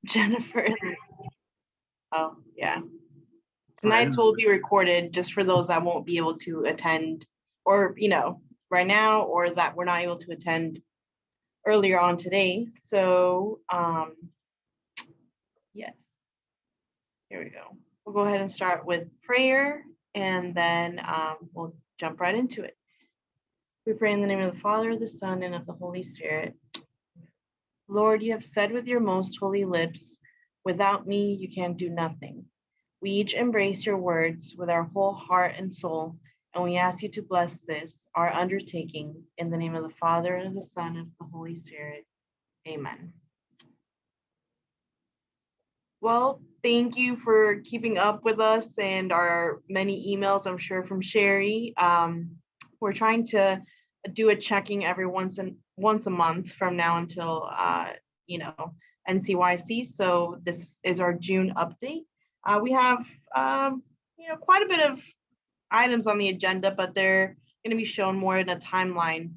Jennifer. Oh, yeah. Tonight's will be recorded just for those that won't be able to attend, or, right now, or that we're not able to attend earlier on today. So, yes, here we go. We'll go ahead and start with prayer, and then we'll jump right into it. We pray in the name of the Father, the Son, and of the Holy Spirit. Lord, you have said with your most holy lips, without me, you can do nothing. We each embrace your words with our whole heart and soul, and we ask you to bless this, our undertaking, in the name of the Father, and of the Son, and of the Holy Spirit. Amen. Well, thank you for keeping up with us and our many emails, I'm sure, from Sherry. We're trying to do a checking every once a month from now until NCYC. So this is our June update. We have quite a bit of items on the agenda, but they're going to be shown more in a timeline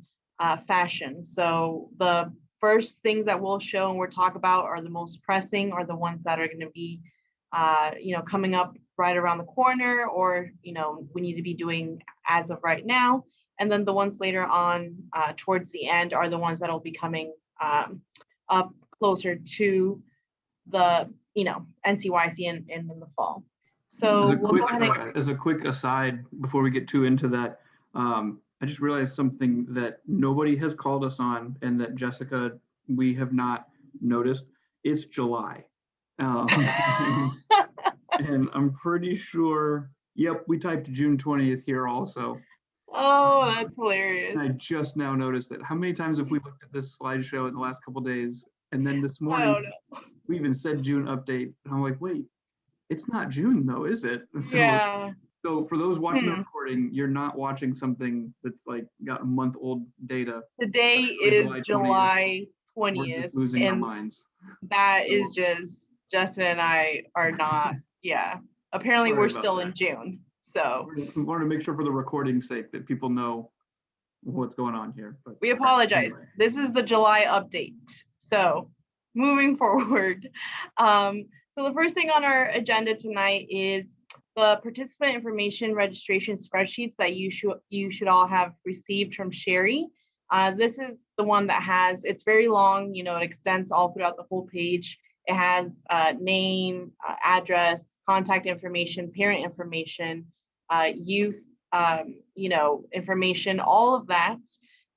fashion. So the first things that we'll show and we'll talk about are the most pressing, or the ones that are going to be coming up right around the corner, or we need to be doing as of right now. And then the ones later on towards the end are the ones that will be coming up closer to the NCYC in the fall. So as a quick aside before we get too into that, I just realized something that nobody has called us on, and that Jessica, we have not noticed. It's July. And I'm pretty sure, yep, we typed June 20th here also. Oh, that's hilarious. And I just now noticed it. How many times have we looked at this slideshow in the last couple of days? And then this morning, we even said June update. And I'm like, wait, it's not June though, is it? So for those watching the recording, you're not watching something that's like got a month-old data. Today is July 20th. We're just losing our minds. That is just, Justin and I are not, apparently we're still in June. So we want to make sure for the recording's sake that people know what's going on here. But we apologize. Anyway. This is the July update. So moving forward. So the first thing on our agenda tonight is the participant information registration spreadsheets that you should all have received from Sherry. This is the one that has, it's very long, it extends all throughout the whole page. It has name, address, contact information, parent information, youth, information, all of that.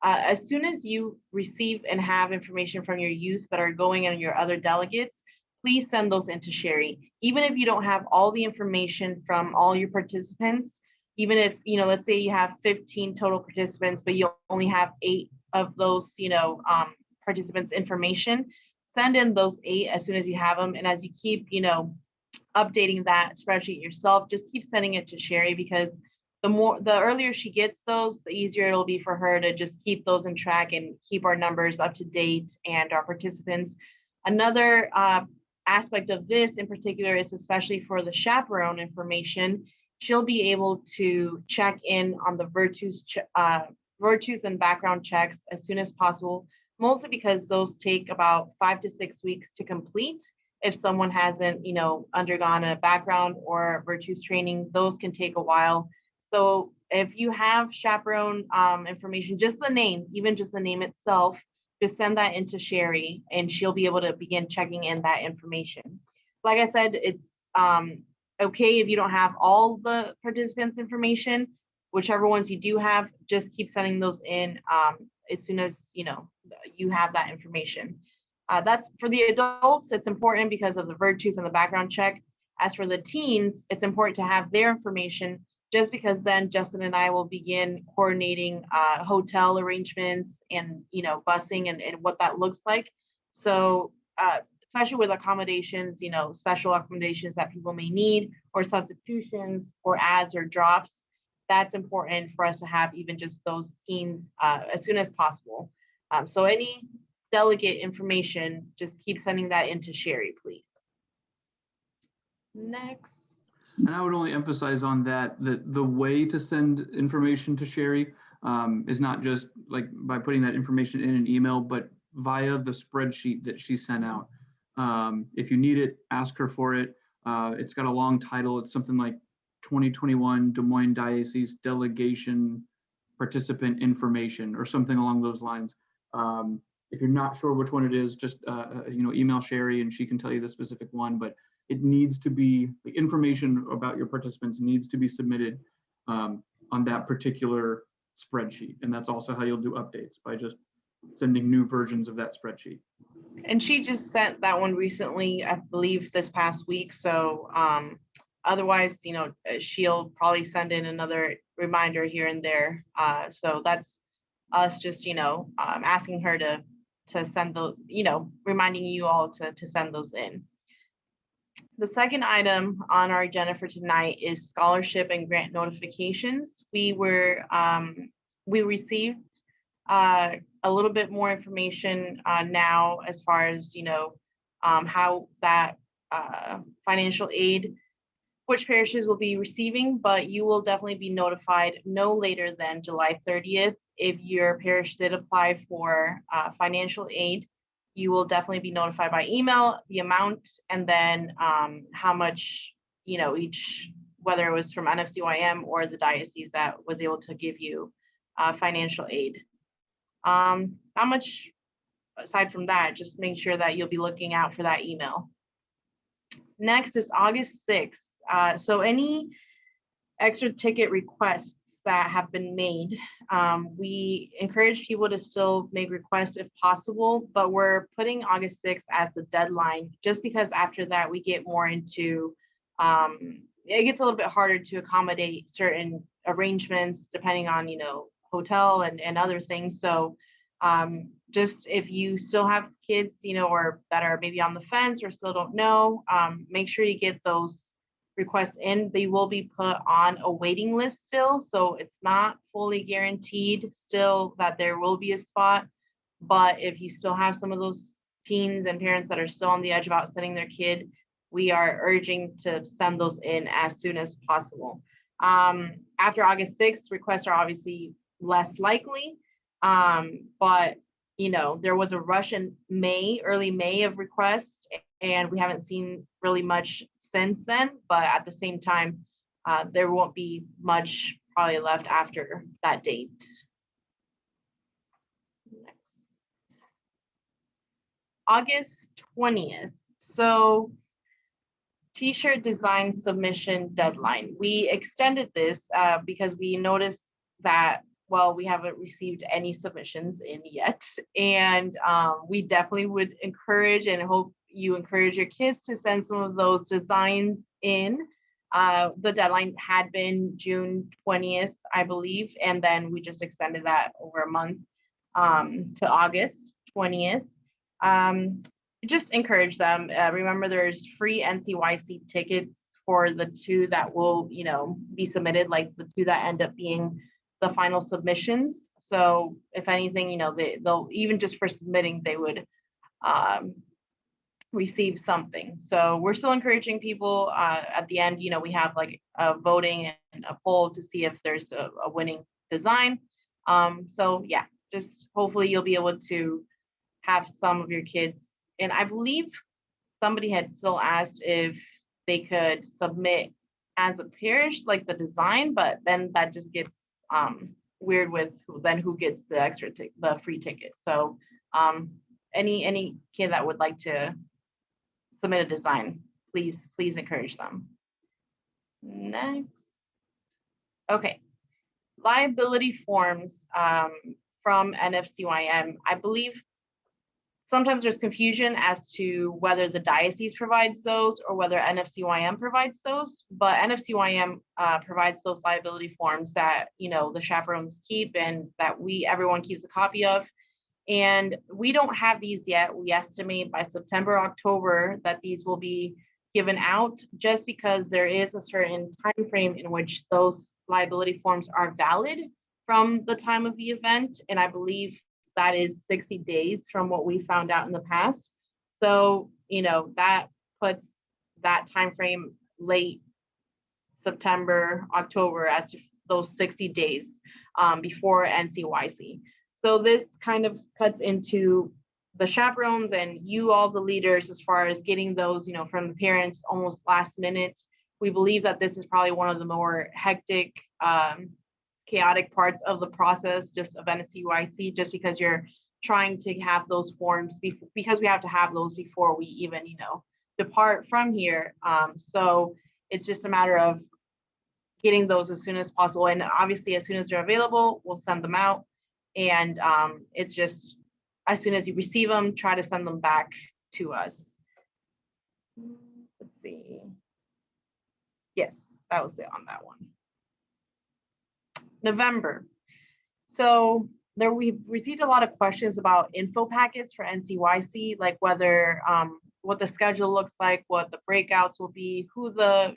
As soon as you receive and have information from your youth that are going and your other delegates, please send those into Sherry. Even if you don't have all the information from all your participants, even if, let's say you have 15 total participants, but you only have 8 of those, participants' information, send in those 8 as soon as you have them. And as you keep, updating that spreadsheet yourself, just keep sending it to Sherry, because the earlier she gets those, the easier it'll be for her to just keep those in track and keep our numbers up to date and our participants. Another aspect of this in particular is, especially for the chaperone information, she'll be able to check in on the virtues and background checks as soon as possible, mostly because those take about 5 to 6 weeks to complete. If someone hasn't, undergone a background or virtues training, those can take a while. So if you have chaperone information, just the name, even just the name itself, just send that into Sherry and she'll be able to begin checking in that information. Like I said, it's okay if you don't have all the participants' information. Whichever ones you do have, just keep sending those in as soon as you have that information. That's for the adults. It's important because of the virtues and the background check. As for the teens, it's important to have their information, just because then Justin and I will begin coordinating hotel arrangements and busing and what that looks like. So especially with accommodations, special accommodations that people may need, or substitutions or adds or drops, that's important for us to have even just those teens as soon as possible. So any delegate information, just keep sending that into Sherry, please. Next. And I would only emphasize on that the way to send information to Sherry is not just like by putting that information in an email, but via the spreadsheet that she sent out. If you need it, ask her for it. It's got a long title. It's something like 2021 Des Moines Diocese Delegation Participant Information or something along those lines. If you're not sure which one it is, just email Sherry and she can tell you the specific one, but it needs to be, the information about your participants needs to be submitted on that particular spreadsheet. And that's also how you'll do updates, by just sending new versions of that spreadsheet. And she just sent that one recently, I believe this past week. So otherwise, she'll probably send in another reminder here and there. So that's us just, asking her to send those, reminding you all to send those in. The second item on our agenda for tonight is scholarship and grant notifications. We received a little bit more information now as far as, how that financial aid, which parishes will be receiving, but you will definitely be notified no later than July 30th. If your parish did apply for financial aid, you will definitely be notified by email, the amount, and then how much, each, whether it was from NCYC or the diocese that was able to give you financial aid. Not much aside from that, just make sure that you'll be looking out for that email. Next is August 6th. So any extra ticket requests that have been made, we encourage people to still make requests if possible, but we're putting August 6th as the deadline, just because after that we get more into, it gets a little bit harder to accommodate certain arrangements depending on, hotel and other things. So just if you still have kids, or that are maybe on the fence or still don't know, make sure you get those requests in. They will be put on a waiting list still, so it's not fully guaranteed still that there will be a spot. But if you still have some of those teens and parents that are still on the edge about sending their kid, we are urging to send those in as soon as possible. After August 6th, requests are obviously less likely, but there was a rush in early May of requests, and we haven't seen really much since then. But at the same time, there won't be much probably left after that date. Next. August 20th. So T-shirt design submission deadline. We extended this because we noticed that, well, we haven't received any submissions in yet. And we definitely would encourage and hope you encourage your kids to send some of those designs in. The deadline had been June 20th, I believe. And then we just extended that over a month to August 20th. Just encourage them. Remember, there's free NCYC tickets for the two that will, be submitted, like the two that end up being the final submissions. So if anything, they'll even just for submitting, they would receive something. So we're still encouraging people. At the end, we have like a voting and a poll to see if there's a winning design. So yeah, just hopefully you'll be able to have some of your kids. And I believe somebody had still asked if they could submit as a parish, like the design, but then that just gets weird with who gets the free ticket. So any kid that would like to submit a design, please encourage them. Next. Okay. Liability forms from NCYC. I believe sometimes there's confusion as to whether the diocese provides those or whether NCYC provides those, but NCYC provides those liability forms that, the chaperones keep and that everyone keeps a copy of. And we don't have these yet. We estimate by September, October that these will be given out, just because there is a certain time frame in which those liability forms are valid from the time of the event. And I believe that is 60 days from what we found out in the past. So, that puts that time frame late September, October as to those 60 days before NCYC. So this kind of cuts into the chaperones and you, all the leaders, as far as getting those, from the parents almost last minute. We believe that this is probably one of the more hectic, chaotic parts of the process just of NCYC, just because you're trying to have those forms because we have to have those before we even, depart from here. So it's just a matter of getting those as soon as possible. And obviously, as soon as they're available, we'll send them out. And it's just, as soon as you receive them, try to send them back to us. Let's see. Yes, that was it on that one. November. So we've received a lot of questions about info packets for NCYC, like whether what the schedule looks like, what the breakouts will be, who the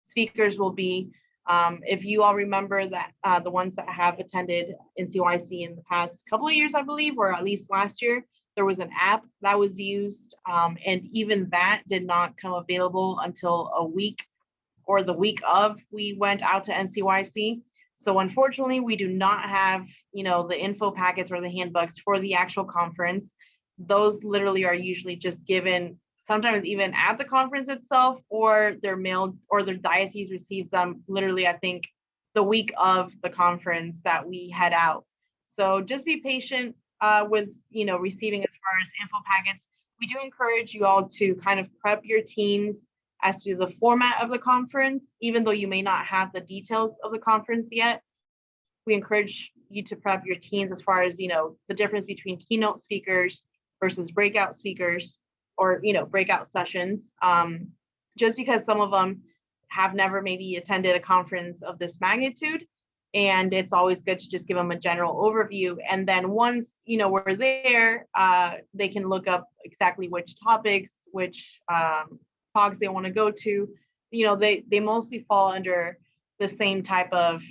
speakers will be. If you all remember that the ones that have attended NCYC in the past couple of years, I believe, or at least last year, there was an app that was used, and even that did not come available until a week or the week of we went out to NCYC. So unfortunately, we do not have, the info packets or the handbooks for the actual conference. Those literally are usually just given sometimes even at the conference itself, or they're mailed, or their diocese receives them literally, I think, the week of the conference that we head out. So just be patient with, receiving as far as info packets. We do encourage you all to kind of prep your teams as to the format of the conference, even though you may not have the details of the conference yet. We encourage you to prep your teams as far as, the difference between keynote speakers versus breakout speakers, or, breakout sessions, just because some of them have never maybe attended a conference of this magnitude. And it's always good to just give them a general overview. And then once, we're there, they can look up exactly which topics, which talks they want to go to. They mostly fall under the same type of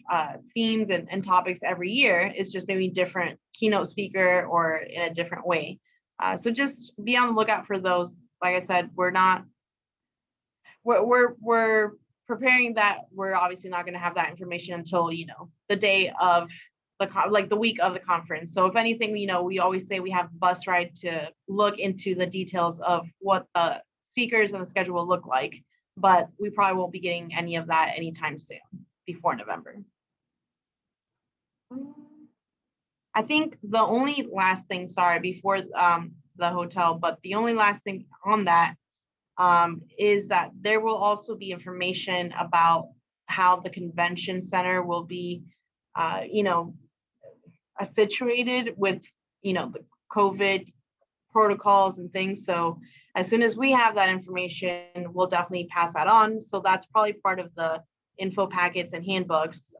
themes and topics every year. It's just maybe different keynote speaker or in a different way. So just be on the lookout for those. Like I said, we're preparing that. We're obviously not going to have that information until, the day of the week of the conference. So if anything, we always say we have a bus ride to look into the details of what the speakers and the schedule will look like, but we probably won't be getting any of that anytime soon before November. I think the only last thing, sorry, before the hotel, but the only last thing on that is that there will also be information about how the convention center will be, situated with, the COVID protocols and things. So as soon as we have that information, we'll definitely pass that on. So that's probably part of the info packets and handbooks,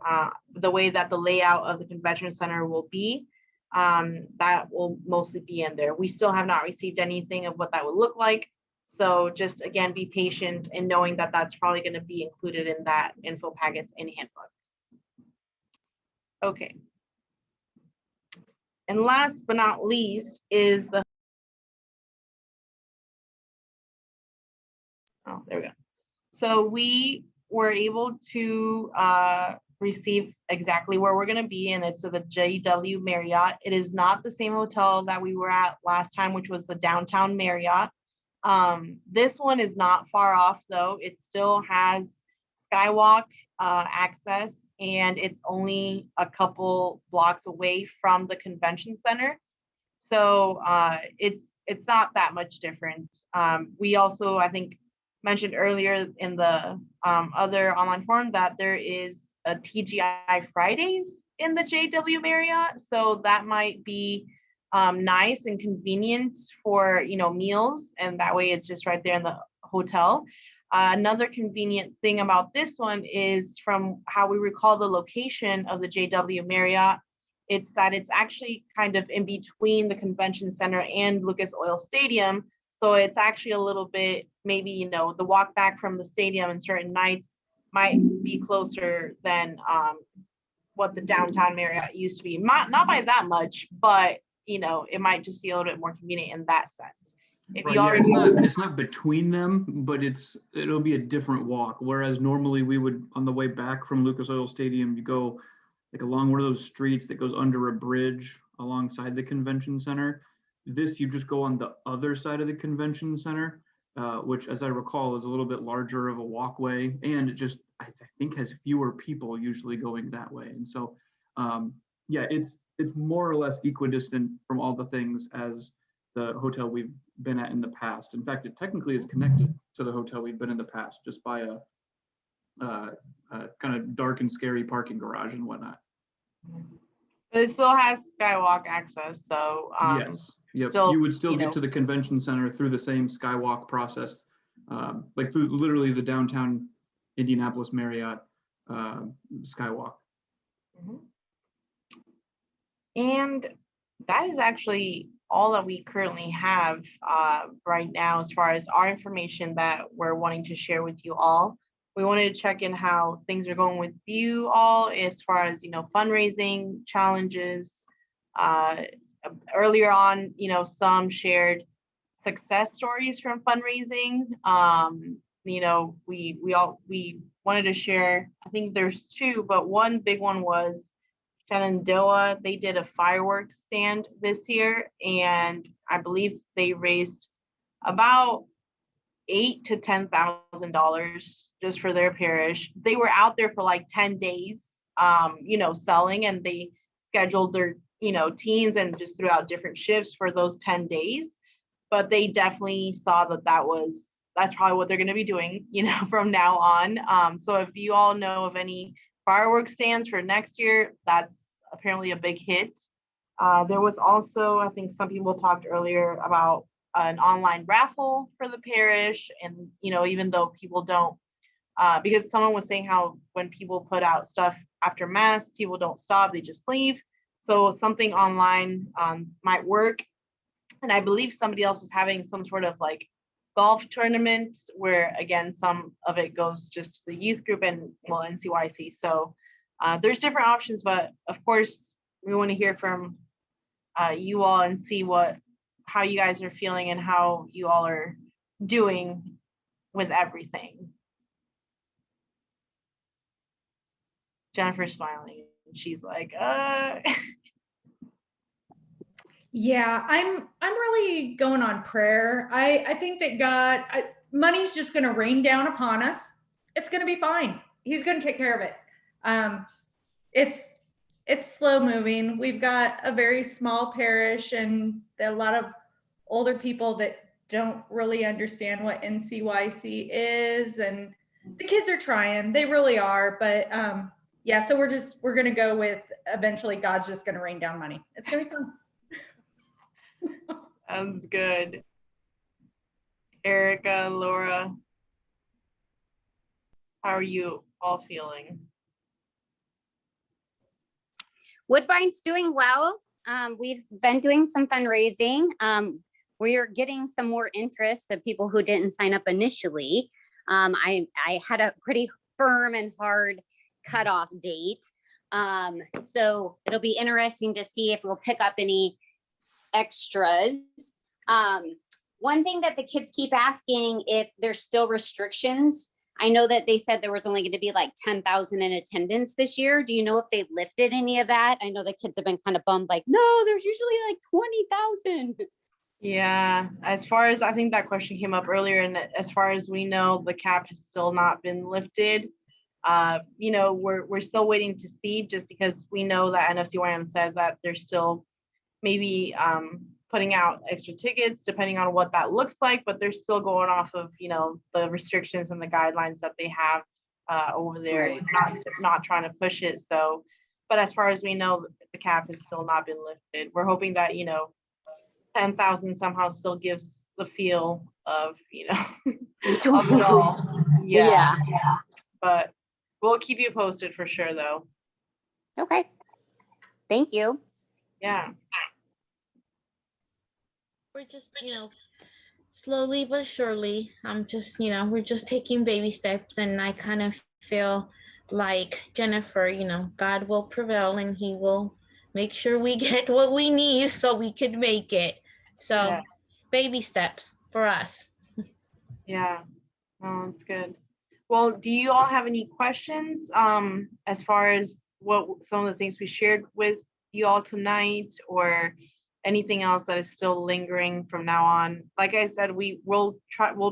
the way that the layout of the convention center will be, that will mostly be in there. We still have not received anything of what that would look like. So just, again, be patient in knowing that that's probably going to be included in that info packets and handbooks. Okay. And last but not least is the, oh, there we go. So we were able to receive exactly where we're going to be, and it's at the JW Marriott. It is not the same hotel that we were at last time, which was the downtown Marriott. This one is not far off, though. It still has skywalk access, and it's only a couple blocks away from the convention center. So it's not that much different. We also, I think, mentioned earlier in the other online forum that there is a TGI Fridays in the JW Marriott. So that might be nice and convenient for, meals. And that way it's just right there in the hotel. Another convenient thing about this one is, from how we recall the location of the JW Marriott, it's that it's actually kind of in between the convention center and Lucas Oil Stadium. So it's actually a little bit, maybe, the walk back from the stadium and certain nights might be closer than what the downtown Marriott used to be. Not by that much, but, it might just be a little bit more convenient in that sense. If Right, you already it's not between them, but it'll be a different walk. Whereas normally we would, on the way back from Lucas Oil Stadium, you go like along one of those streets that goes under a bridge alongside the convention center. This, you just go on the other side of the convention center, which, as I recall, is a little bit larger of a walkway, and it just, I think, has fewer people usually going that way. And so, yeah, it's more or less equidistant from all the things as the hotel we've been at in the past. In fact, it technically is connected to the hotel we've been in the past, just by a kind of dark and scary parking garage and whatnot. But it still has skywalk access, so yes, yep. still, you would still you get know, to the convention center through the same skywalk process, like through literally the downtown Indianapolis Marriott skywalk. Mhm. And that is actually all that we currently have right now as far as our information that we're wanting to share with you all. We wanted to check in how things are going with you all as far as, fundraising challenges. Earlier on, some shared success stories from fundraising. We wanted to share, I think there's two, but one big one was Shenandoah. They did a fireworks stand this year, and I believe they raised about $8,000 to $10,000 just for their parish. They were out there for like 10 days, selling, and they scheduled their, teams and just threw out different shifts for those 10 days. But they definitely saw that's probably what they're going to be doing, from now on. So if you all know of any fireworks stands for next year, that's apparently a big hit. There was also, I think some people talked earlier about an online raffle for the parish. And, even though people don't, because someone was saying how when people put out stuff after mass, people don't stop, they just leave. So something online might work. And I believe somebody else was having some sort of like golf tournament where, again, some of it goes just to the youth group and, NCYC. So there's different options, but of course we want to hear from you all and see how you guys are feeling and how you all are doing with everything. Jennifer's smiling. She's like, Yeah, I'm really going on prayer. I think that God, money's just going to rain down upon us. It's going to be fine. He's going to take care of it. It's slow moving. We've got a very small parish and a lot of older people that don't really understand what NCYC is, and the kids are trying. They really are, but yeah. So we're going to go with eventually God's just going to rain down money. It's going to be fun. Sounds good. Erica, Laura, how are you all feeling? Woodbine's doing well. We've been doing some fundraising. We are getting some more interest of people who didn't sign up initially. I had a pretty firm and hard cutoff date. So it'll be interesting to see if we'll pick up any extras. One thing that the kids keep asking if there's still restrictions. I know that they said there was only going to be like 10,000 in attendance this year. Do you know if they lifted any of that? I know the kids have been kind of bummed, like, no, there's usually like 20,000. Yeah, as far as, I think that question came up earlier, and as far as we know, the cap has still not been lifted. We're still waiting to see, just because we know that NFCYM said that they're still maybe putting out extra tickets depending on what that looks like, but they're still going off of the restrictions and the guidelines that they have over there, right. not trying to push it. So, but as far as we know, the cap has still not been lifted. We're hoping that 10,000 somehow still gives the feel of of it all. Yeah. But we'll keep you posted for sure, though. Okay, thank you. Yeah. We're just, slowly but surely, we're just taking baby steps, and I kind of feel like Jennifer, God will prevail and he will make sure we get what we need so we could make it. So yeah. Baby steps for us. Yeah, oh, that's good. Well, do you all have any questions as far as what some of the things we shared with you all tonight, or anything else that is still lingering from now on, like I said, we'll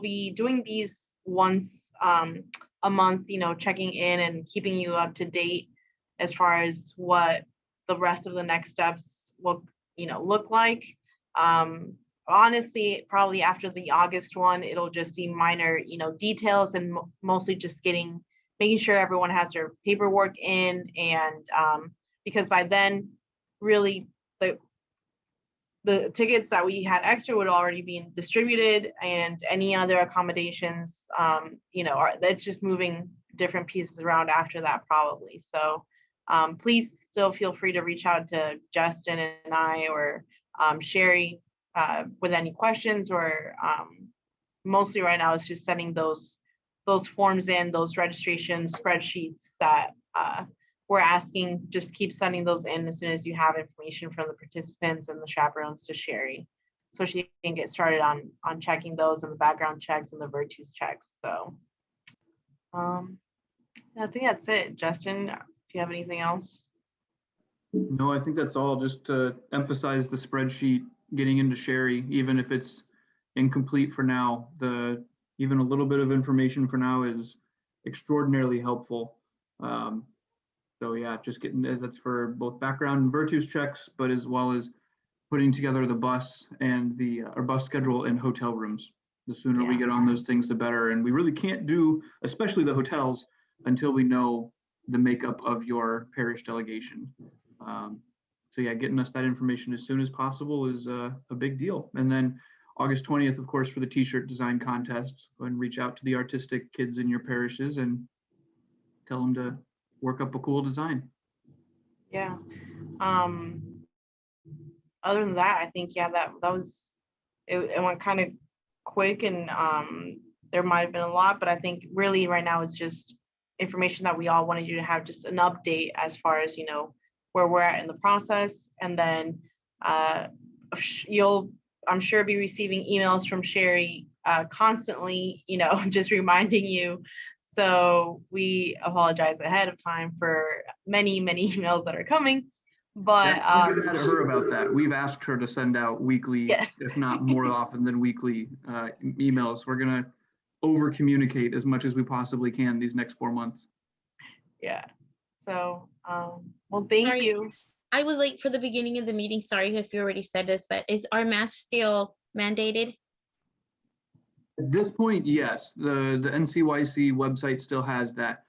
be doing these once a month, checking in and keeping you up to date as far as what the rest of the next steps will, look like. Honestly, probably after the August one, it'll just be minor, details, and mostly just making sure everyone has their paperwork in, and because by then, really, the tickets that we had extra would already be distributed, and any other accommodations, it's just moving different pieces around after that probably. So please still feel free to reach out to Justin and I, or Sherry, with any questions, or mostly right now it's just sending those forms in, those registration spreadsheets that we're asking. Just keep sending those in as soon as you have information from the participants and the chaperones to Sherry, so she can get started on checking those, and the background checks and the virtues checks. So I think that's it. Justin, do you have anything else? No, I think that's all. Just to emphasize the spreadsheet getting into Sherry, even if it's incomplete for now, even a little bit of information for now is extraordinarily helpful. So yeah, just that's for both background and virtues checks, but as well as putting together the bus and our bus schedule and hotel rooms. The sooner we get on those things, the better. And we really can't do, especially the hotels, until we know the makeup of your parish delegation. So yeah, getting us that information as soon as possible is a big deal. And then August 20th, of course, for the t-shirt design contest, go ahead and reach out to the artistic kids in your parishes and tell them to work up a cool design. Yeah. Other than that, I think, that was, it went kind of quick, and there might have been a lot, but I think really right now it's just information that we all wanted you to have, just an update as far as, where we're at in the process. And then you'll, I'm sure, be receiving emails from Sherry constantly, just reminding you. So we apologize ahead of time for many emails that are coming. But we're gonna ask her about that. We've asked her to send out weekly, yes, if not more often than weekly, emails. We're gonna over communicate as much as we possibly can these next 4 months. Yeah. So well, thank you. I was late for the beginning of the meeting. Sorry if you already said this, but is our mask still mandated? At this point, yes. The NCYC website still has that.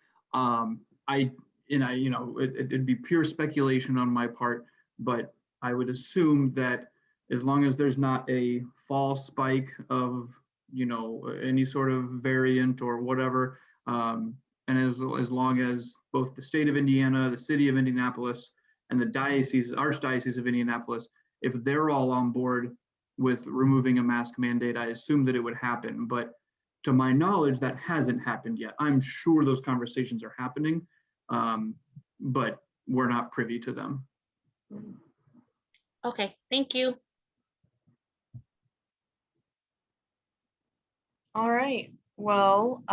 It'd be pure speculation on my part, but I would assume that as long as there's not a fall spike of, any sort of variant or whatever, and as long as both the state of Indiana, the city of Indianapolis, and the diocese, Archdiocese of Indianapolis, if they're all on board with removing a mask mandate, I assume that it would happen. But to my knowledge, that hasn't happened yet. I'm sure those conversations are happening, but we're not privy to them. Okay, thank you. All right. Well,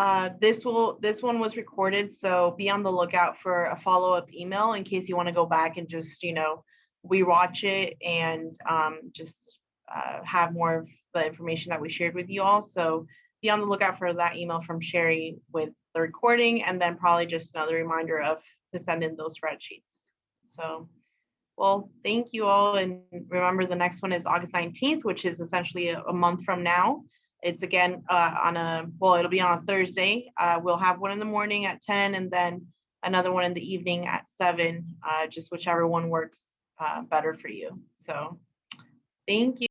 this one was recorded, so be on the lookout for a follow-up email in case you want to go back and just, rewatch it and just have more of the information that we shared with you all. So be on the lookout for that email from Sherry with the recording, and then probably just another reminder to send in those spreadsheets. So, well, thank you all. And remember, the next one is August 19th, which is essentially a month from now. It's again it'll be on a Thursday. We'll have one in the morning at 10, and then another one in the evening at 7, just whichever one works better for you. So thank you.